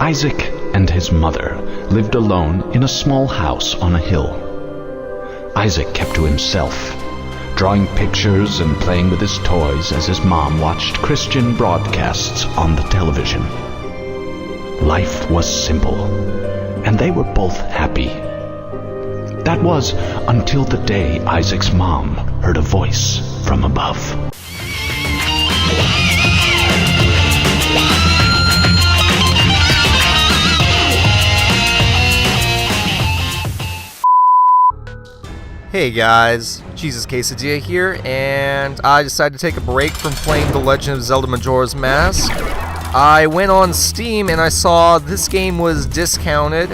Isaac and his mother lived alone in a small house on a hill. Isaac kept to himself, drawing pictures and playing with his toys as his mom watched Christian broadcasts on the television. Life was simple, and they were both happy. That was until the day Isaac's mom heard a voice from above. Hey guys, Jesus Quesadilla here, and I decided to take a break from playing The Legend of Zelda Majora's Mask. I went on Steam and I saw this game was discounted.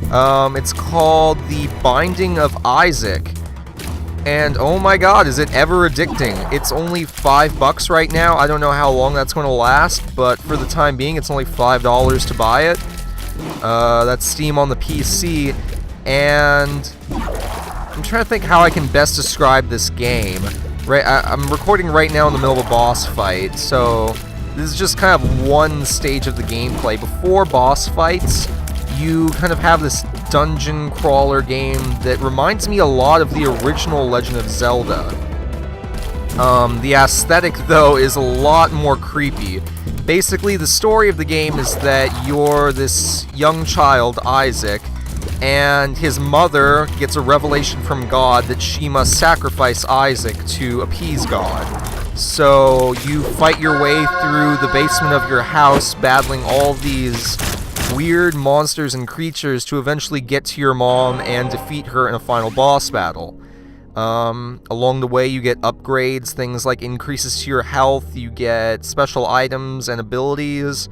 It's called The Binding of Isaac. And oh my god, is it ever addicting. It's only $5 right now. I don't know how long that's going to last, but for the time being, it's only $5 to buy it. That's Steam on the PC, and I'm trying to think how I can best describe this game. I'm recording right now in the middle of a boss fight, so this is just kind of one stage of the gameplay. Before boss fights, you kind of have this dungeon crawler game that reminds me a lot of the original Legend of Zelda. The aesthetic, though, is a lot more creepy. Basically, the story of the game is that you're this young child, Isaac, and his mother gets a revelation from God that she must sacrifice Isaac to appease God. So you fight your way through the basement of your house, battling all these weird monsters and creatures to eventually get to your mom and defeat her in a final boss battle. Along the way, you get upgrades, things like increases to your health, you get special items and abilities,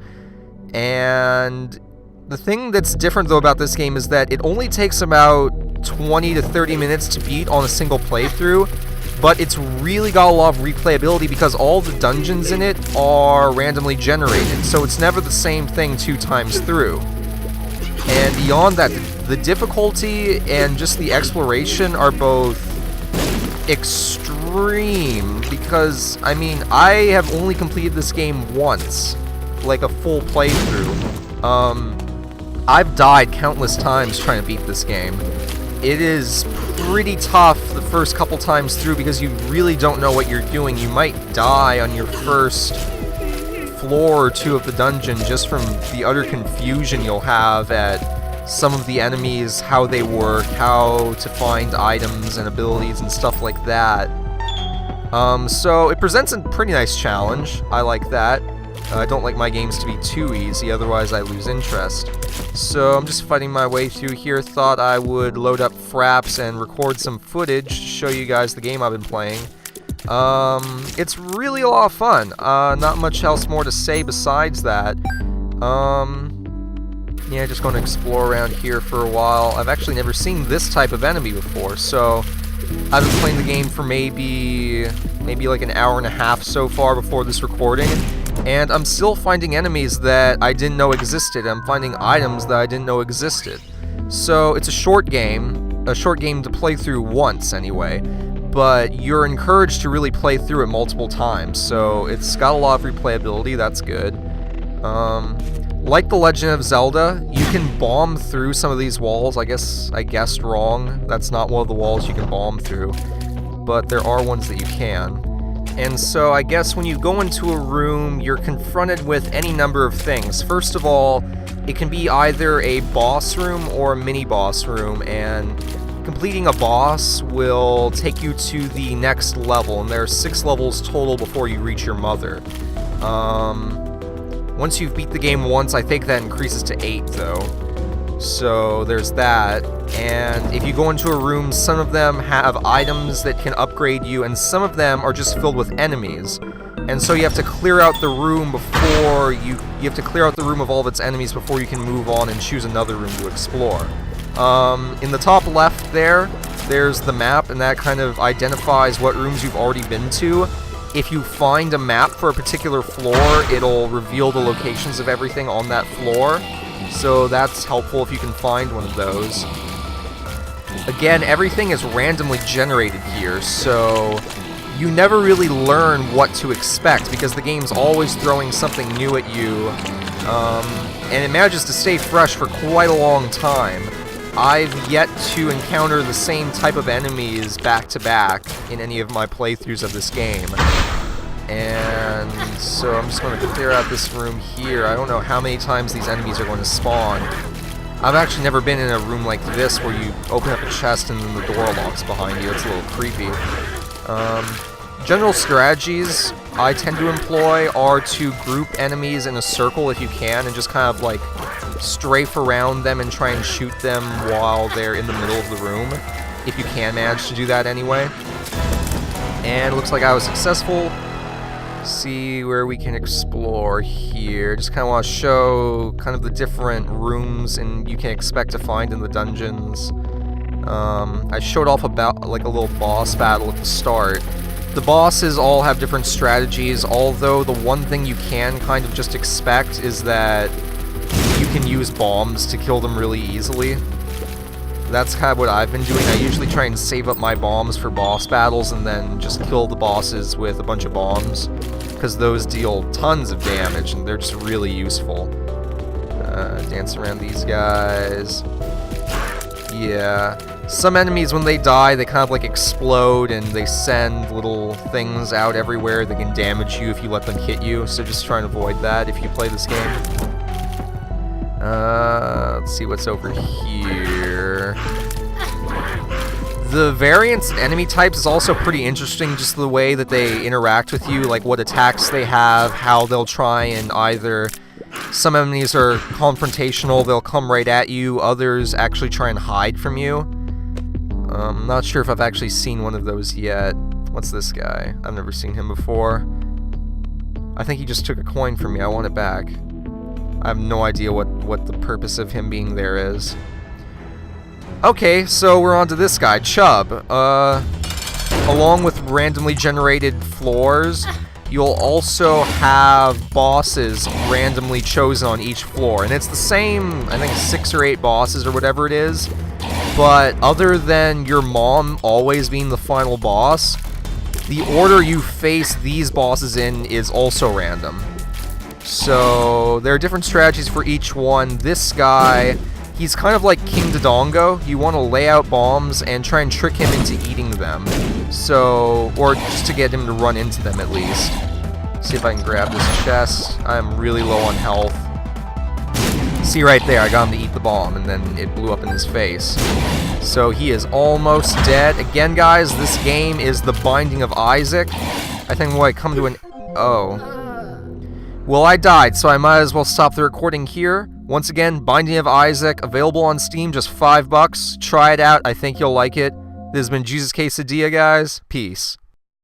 and the thing that's different, though, about this game is that it only takes about 20 to 30 minutes to beat on a single playthrough, but it's really got a lot of replayability because all the dungeons in it are randomly generated, so it's never the same thing 2 times through. And beyond that, the difficulty and just the exploration are both extreme, because, I mean, I have only completed this game once, like a full playthrough. I've died countless times trying to beat this game. It is pretty tough the first couple times through because you really don't know what you're doing. You might die on your first floor or 2 of the dungeon just from the utter confusion you'll have at some of the enemies, how they work, how to find items and abilities and stuff like that. So it presents a pretty nice challenge. I like that. I don't like my games to be too easy, otherwise I lose interest. So I'm just fighting my way through here. Thought I would load up Fraps and record some footage to show you guys the game I've been playing. It's really a lot of fun. Not much else more to say besides that. Yeah, just going to explore around here for a while. I've actually never seen this type of enemy before, so I've been playing the game for maybe like an hour and a half so far before this recording. And I'm still finding enemies that I didn't know existed. I'm finding items that I didn't know existed. So it's a short game to play through once anyway, but you're encouraged to really play through it multiple times. So it's got a lot of replayability, that's good. Like The Legend of Zelda, you can bomb through some of these walls. I guessed wrong. That's not one of the walls you can bomb through, but there are ones that you can. And so I guess when you go into a room, you're confronted with any number of things. First of all, it can be either a boss room or a mini-boss room, and completing a boss will take you to the next level, and there are 6 levels total before you reach your mother. Once you've beat the game once, I think that increases to 8, though. So there's that. And if you go into a room, some of them have items that can upgrade you, and some of them are just filled with enemies. And so you have to clear out the room before you have to clear out the room of all of its enemies before you can move on and choose another room to explore. In the top left there's the map, and that kind of identifies what rooms you've already been to. If you find a map for a particular floor, it'll reveal the locations of everything on that floor. So that's helpful if you can find one of those. Again, everything is randomly generated here, so you never really learn what to expect because the game's always throwing something new at you. and it manages to stay fresh for quite a long time. I've yet to encounter the same type of enemies back to back in any of my playthroughs of this game. And so I'm just going to clear out this room here. I don't know how many times these enemies are going to spawn. I've actually never been in a room like this where you open up a chest and then the door locks behind you. It's a little creepy. General strategies I tend to employ are to group enemies in a circle if you can and just kind of like strafe around them and try and shoot them while they're in the middle of the room, if you can manage to do that anyway. And it looks like I was successful. See where we can explore here. Just kind of want to show kind of the different rooms and you can expect to find in the dungeons. I showed off about like a little boss battle at the start. The bosses all have different strategies, although the one thing you can kind of just expect is that you can use bombs to kill them really easily. That's kind of what I've been doing. I usually try and save up my bombs for boss battles and then just kill the bosses with a bunch of bombs, because those deal tons of damage and they're just really useful. Dance around these guys. Yeah. Some enemies, when they die, they kind of like explode and they send little things out everywhere that can damage you if you let them hit you, so just try and avoid that if you play this game. Let's see what's over here. The variants and enemy types is also pretty interesting, just the way that they interact with you, like what attacks they have, how they'll try and either... Some enemies are confrontational, they'll come right at you, others actually try and hide from you. I'm not sure if I've actually seen one of those yet. What's this guy? I've never seen him before. I think he just took a coin from me, I want it back. I have no idea what the purpose of him being there is. Okay, so we're on to this guy, Chubb. Along with randomly generated floors, you'll also have bosses randomly chosen on each floor. And it's the same, I think 6 or 8 bosses or whatever it is. But other than your mom always being the final boss, the order you face these bosses in is also random. So there are different strategies for each one. This guy, he's kind of like King Dodongo. You want to lay out bombs and try and trick him into eating them. So, or just to get him to run into them at least. See if I can grab this chest. I'm really low on health. See right there, I got him to eat the bomb and then it blew up in his face. So he is almost dead. Again, guys, this game is The Binding of Isaac. I think when I come to an... Oh. Well, I died, so I might as well stop the recording here. Once again, Binding of Isaac, available on Steam, just $5. Try it out, I think you'll like it. This has been Jesus Quesadilla, guys. Peace.